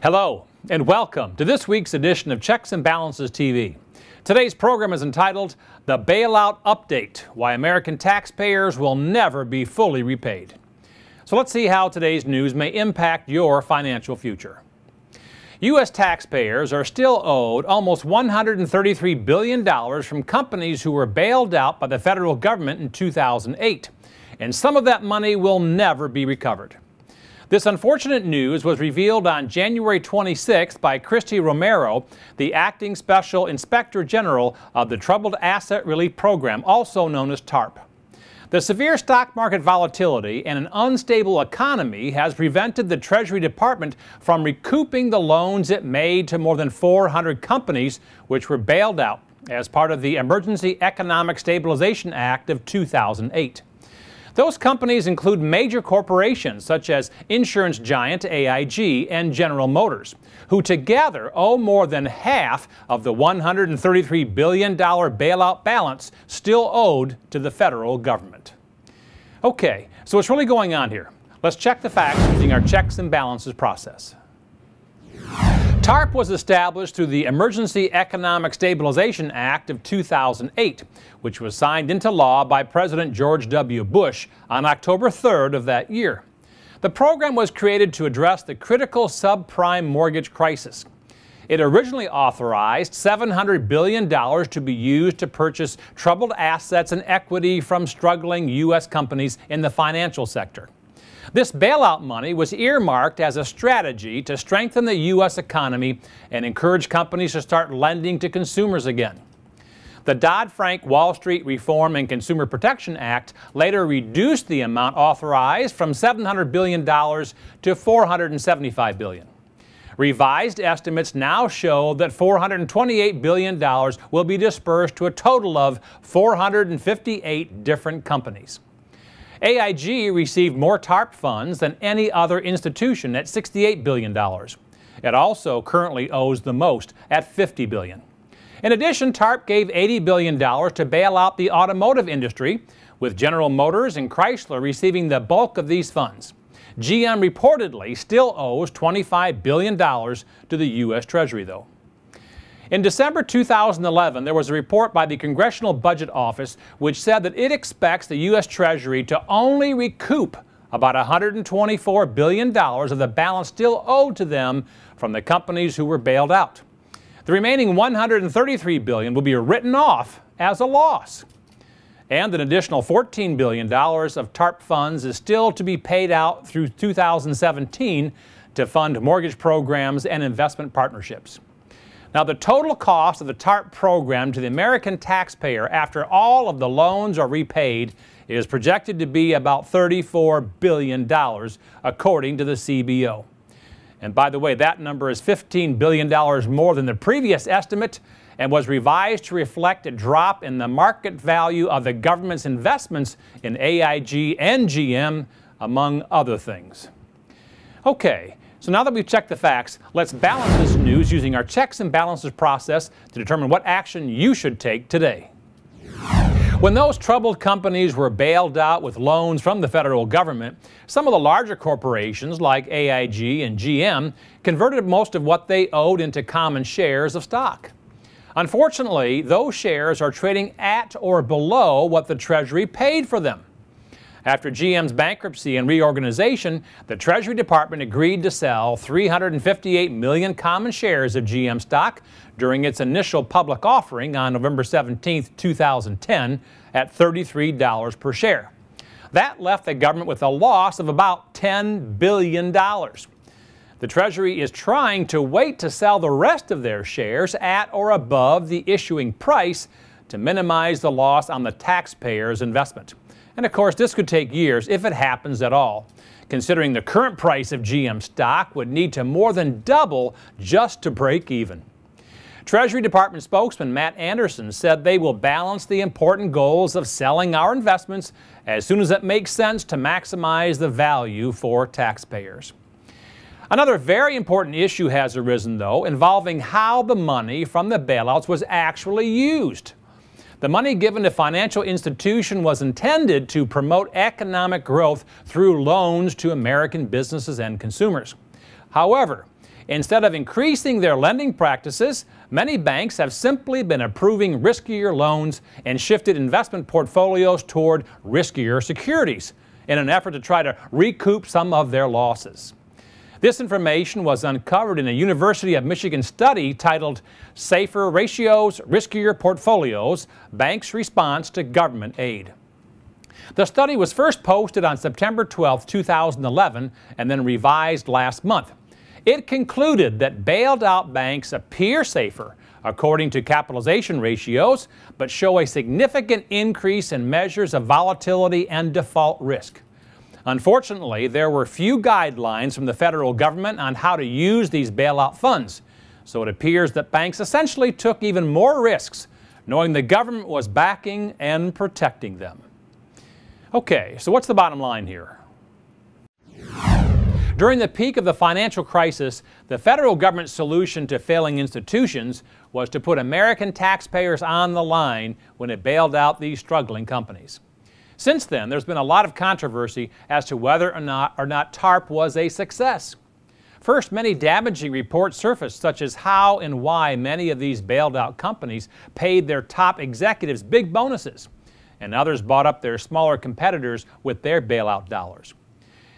Hello and welcome to this week's edition of Checks and Balances TV. Today's program is entitled The Bailout Update, Why American Taxpayers Will Never Be Fully Repaid. So let's see how today's news may impact your financial future. U.S. taxpayers are still owed almost $133 billion from companies who were bailed out by the federal government in 2008, and some of that money will never be recovered. This unfortunate news was revealed on January 26th by Christy Romero, the acting Special Inspector General of the Troubled Asset Relief Program, also known as TARP. The severe stock market volatility and an unstable economy has prevented the Treasury Department from recouping the loans it made to more than 400 companies which were bailed out as part of the Emergency Economic Stabilization Act of 2008. Those companies include major corporations such as insurance giant AIG and General Motors, who together owe more than half of the $133 billion bailout balance still owed to the federal government. Okay, so what's really going on here? Let's check the facts using our checks and balances process. TARP was established through the Emergency Economic Stabilization Act of 2008, which was signed into law by President George W. Bush on October 3rd of that year. The program was created to address the critical subprime mortgage crisis. It originally authorized $700 billion to be used to purchase troubled assets and equity from struggling U.S. companies in the financial sector. This bailout money was earmarked as a strategy to strengthen the U.S. economy and encourage companies to start lending to consumers again. The Dodd-Frank Wall Street Reform and Consumer Protection Act later reduced the amount authorized from $700 billion to $475 billion. Revised estimates now show that $428 billion will be dispersed to a total of 458 different companies. AIG received more TARP funds than any other institution at $68 billion. It also currently owes the most at $50 billion. In addition, TARP gave $80 billion to bail out the automotive industry, with General Motors and Chrysler receiving the bulk of these funds. GM reportedly still owes $25 billion to the U.S. Treasury, though. In December 2011, there was a report by the Congressional Budget Office which said that it expects the U.S. Treasury to only recoup about $124 billion of the balance still owed to them from the companies who were bailed out. The remaining $133 billion will be written off as a loss. And an additional $14 billion of TARP funds is still to be paid out through 2017 to fund mortgage programs and investment partnerships. Now, the total cost of the TARP program to the American taxpayer after all of the loans are repaid is projected to be about $34 billion, according to the CBO. And by the way, that number is $15 billion more than the previous estimate and was revised to reflect a drop in the market value of the government's investments in AIG and GM, among other things. Okay. So now that we've checked the facts, let's balance this news using our checks and balances process to determine what action you should take today. When those troubled companies were bailed out with loans from the federal government, some of the larger corporations like AIG and GM converted most of what they owed into common shares of stock. Unfortunately, those shares are trading at or below what the Treasury paid for them. After GM's bankruptcy and reorganization, the Treasury Department agreed to sell 358 million common shares of GM stock during its initial public offering on November 17, 2010, at $33 per share. That left the government with a loss of about $10 billion. The Treasury is trying to wait to sell the rest of their shares at or above the issuing price to minimize the loss on the taxpayers' investment. And of course, this could take years, if it happens at all, considering the current price of GM stock would need to more than double just to break even. Treasury Department spokesman Matt Anderson said they will balance the important goals of selling our investments as soon as it makes sense to maximize the value for taxpayers. Another very important issue has arisen, though, involving how the money from the bailouts was actually used. The money given to financial institutions was intended to promote economic growth through loans to American businesses and consumers. However, Instead of increasing their lending practices, many banks have simply been approving riskier loans and shifted investment portfolios toward riskier securities in an effort to try to recoup some of their losses. This information was uncovered in a University of Michigan study titled "Safer Ratios, Riskier Portfolios: Banks' Response to Government Aid." The study was first posted on September 12, 2011, and then revised last month. It concluded that bailed-out banks appear safer according to capitalization ratios, but show a significant increase in measures of volatility and default risk. Unfortunately, there were few guidelines from the federal government on how to use these bailout funds, so it appears that banks essentially took even more risks, knowing the government was backing and protecting them. Okay, so what's the bottom line here? During the peak of the financial crisis, the federal government's solution to failing institutions was to put American taxpayers on the line when it bailed out these struggling companies. Since then, there's been a lot of controversy as to whether or not TARP was a success. First, many damaging reports surfaced, such as how and why many of these bailed out companies paid their top executives big bonuses, and others bought up their smaller competitors with their bailout dollars.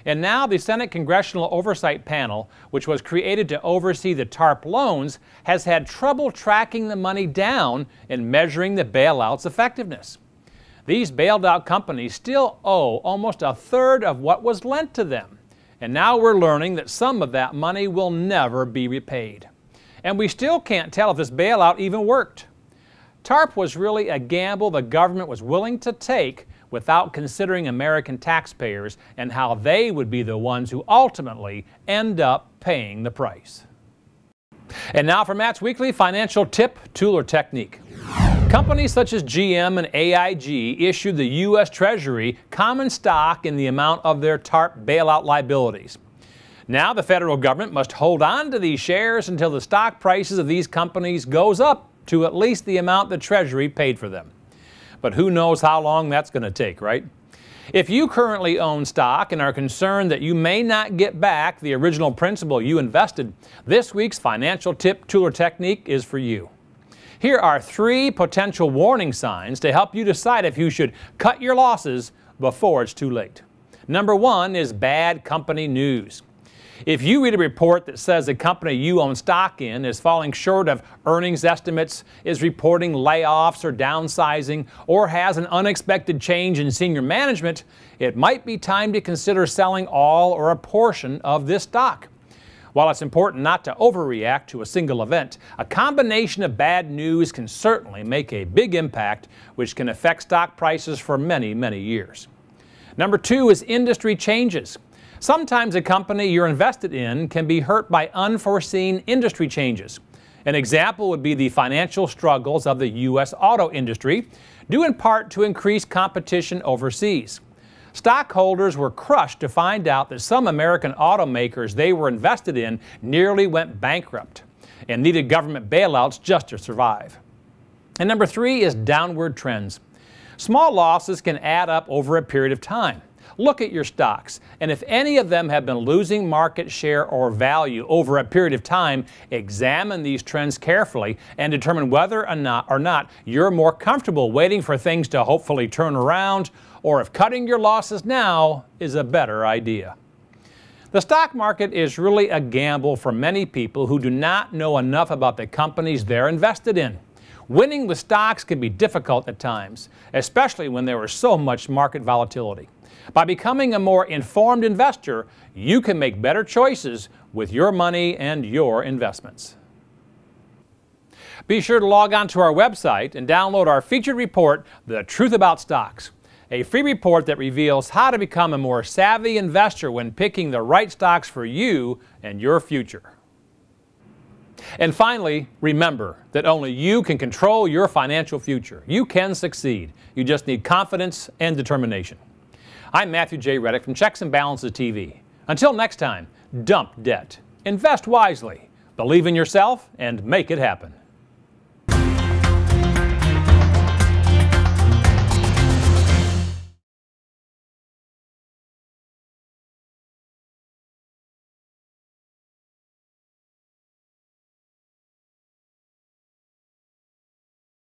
And now the Senate Congressional Oversight Panel, which was created to oversee the TARP loans, has had trouble tracking the money down and measuring the bailout's effectiveness. These bailed out companies still owe almost a third of what was lent to them. And now we're learning that some of that money will never be repaid. And we still can't tell if this bailout even worked. TARP was really a gamble the government was willing to take without considering American taxpayers and how they would be the ones who ultimately end up paying the price. And now for Matt's weekly financial tip, tool, or technique. Companies such as GM and AIG issued the U.S. Treasury common stock in the amount of their TARP bailout liabilities. Now the federal government must hold on to these shares until the stock prices of these companies goes up to at least the amount the Treasury paid for them. But who knows how long that's going to take, right? If you currently own stock and are concerned that you may not get back the original principal you invested, this week's financial tip, tool, or technique is for you. Here are 3 potential warning signs to help you decide if you should cut your losses before it's too late. Number 1 is bad company news. If you read a report that says the company you own stock in is falling short of earnings estimates, is reporting layoffs or downsizing, or has an unexpected change in senior management, it might be time to consider selling all or a portion of this stock. While it's important not to overreact to a single event, a combination of bad news can certainly make a big impact, which can affect stock prices for many, many years. Number 2 is industry changes. Sometimes a company you're invested in can be hurt by unforeseen industry changes. An example would be the financial struggles of the U.S. auto industry, due in part to increased competition overseas. Stockholders were crushed to find out that some American automakers they were invested in nearly went bankrupt and needed government bailouts just to survive. And number 3 is downward trends. Small losses can add up over a period of time. Look at your stocks, and if any of them have been losing market share or value over a period of time, examine these trends carefully and determine whether or not you're more comfortable waiting for things to hopefully turn around, or if cutting your losses now is a better idea. The stock market is really a gamble for many people who do not know enough about the companies they're invested in. Winning with stocks can be difficult at times, especially when there is so much market volatility. By becoming a more informed investor, you can make better choices with your money and your investments. Be sure to log on to our website and download our featured report, The Truth About Stocks, a free report that reveals how to become a more savvy investor when picking the right stocks for you and your future. And finally, remember that only you can control your financial future. You can succeed. You just need confidence and determination. I'm Matthew J. Reddick from Checks and Balances TV. Until next time, dump debt, invest wisely, believe in yourself, and make it happen.